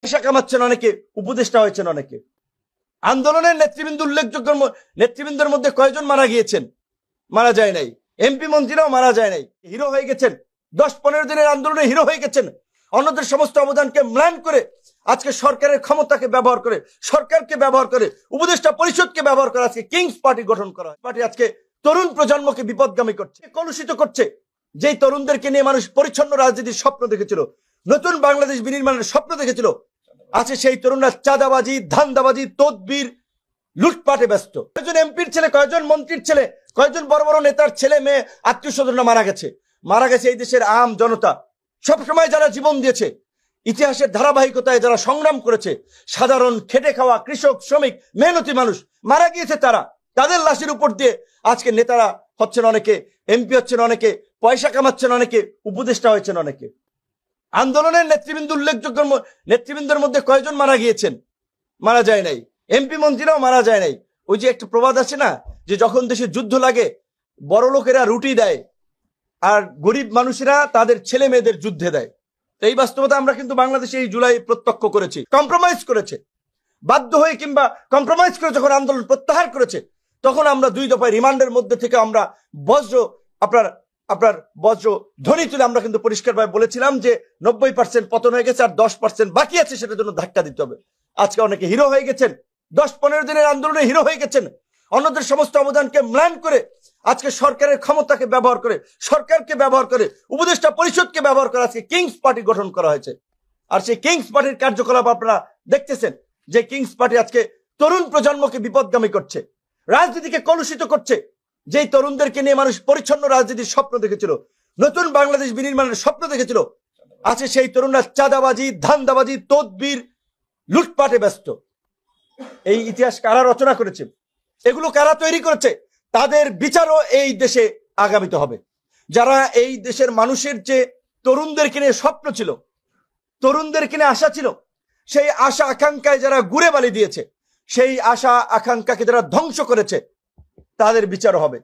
পয়সা কামাচ্ছেন অনেকে, উপদেষ্টা হয়েছেন অনেকে। আন্দোলনের নেতৃবৃন্দের মধ্যে কয়জন মারা গিয়েছেন? মারা যায় নাই। এমপি মন্ত্রীরাও মারা যায় নাই, হিরো হয়ে গেছেন। 10-15 দিনের আন্দোলনে হিরো হয়ে গেছেন। অন্যদের সমস্ত অবদানকে ম্লান করে আজকে সরকারের ক্ষমতাকে ব্যবহার করে, সরকারকে ব্যবহার করে, উপদেষ্টা পরিষদকে ব্যবহার করে আজকে কিংস পার্টি গঠন করা হয়। পার্টি আজকে তরুণ প্রজন্মকে বিপদগামী করছে, কলুষিত করছে। যেই তরুণদেরকে নিয়ে মানুষ পরিচ্ছন্ন রাজনীতির স্বপ্ন দেখেছিল, নতুন বাংলাদেশ বিনির্মাণের স্বপ্ন দেখেছিল, আছে সেই তরুণরা চাঁদাবাজি, ধান্দাবাজি, তদবির, লুটপাটে ব্যস্ত। কয়জন এমপির ছেলে, কয়জন মন্ত্রীর ছেলে, কয়জন বড় বড় নেতার ছেলে মেয়ে, আত্মীয় স্বজনরা মারা গেছে এই দেশের আম জনতা। সবসময় যারা জীবন দিয়েছে, ইতিহাসের ধারাবাহিকতায় যারা সংগ্রাম করেছে, সাধারণ খেটে খাওয়া কৃষক, শ্রমিক, মেহনতি মানুষ মারা গিয়েছে। তাদের লাশের উপর দিয়ে আজকে নেতারা হচ্ছেন অনেকে, এমপি হচ্ছেন অনেকে, পয়সা কামাচ্ছেন অনেকে, উপদেষ্টা হয়েছেন অনেকে। আন্দোলনের নেতৃবৃন্দের মধ্যে কয়জন মারা গিয়েছেন? মারা যায় নাই। এমপি মন্ত্রীরাও মারা যায় নাই। ওই যে একটা প্রবাদ আছে না, যে যখন দেশে যুদ্ধ লাগে বড় লোকেরা রুটি দেয় আর গরিব মানুষেরা তাদের ছেলে মেয়েদের যুদ্ধে দেয়। তো এই বাস্তবতা আমরা কিন্তু বাংলাদেশে এই জুলাই প্রত্যক্ষ করেছি। কম্প্রোমাইজ করেছে, বাধ্য হয়ে কিংবা কম্প্রোমাইজ করে যখন আন্দোলন প্রত্যাহার করেছে, তখন আমরা 2 দফায় রিমান্ডের মধ্যে থেকে আমরা আপনার বজ্র ধ্বনি তুলে আমরা কিন্তু পরিষ্কারভাবে বলেছিলাম যে 90% পতন হয়ে গেছে, আর 10% বাকি আছে, সেটার জন্য ধাক্কা দিতে হবে। আজকে অনেকে হিরো হয়ে গেছেন। 10-15 দিনের আন্দোলনে হিরো হয়ে গেছেন। অন্যদের সমস্ত অবদানকে ম্লান করে আজকে সরকারের ক্ষমতাকে ব্যবহার করে, সরকারকে ব্যবহার করে, উপদেষ্টা পরিষদকে ব্যবহার করে আজকে কিংস পার্টি গঠন করা হয়েছে। আর সেই কিংস পার্টির কার্যকলাপ আপনারা দেখতেছেন, যে কিংস পার্টি আজকে তরুণ প্রজন্মকে বিপদগামী করছে, রাজনীতিকে কলুষিত করছে। যেই তরুণদেরকে নিয়ে মানুষ পরিচ্ছন্ন রাজনীতির স্বপ্ন দেখেছিল, নতুন বাংলাদেশ বিনির্মাণের স্বপ্ন দেখেছিল, আছে সেই তরুণরা চাঁদাবাজি, ধান্দাবাজি, তদবির, লুটপাটে ব্যস্ত। এই ইতিহাস কারা রচনা করেছে, এগুলো কারা তৈরি করেছে, তাদের বিচারও এই দেশে আগামীতে হবে। যারা এই দেশের মানুষের যে তরুণদেরকে নিয়ে স্বপ্ন ছিল, তরুণদেরকে নিয়ে আশা ছিল, সেই আশা আকাঙ্ক্ষায় যারা গুড়ে বালি দিয়েছে, সেই আশা আকাঙ্ক্ষাকে যারা ধ্বংস করেছে, তাদের বিচারও হবে।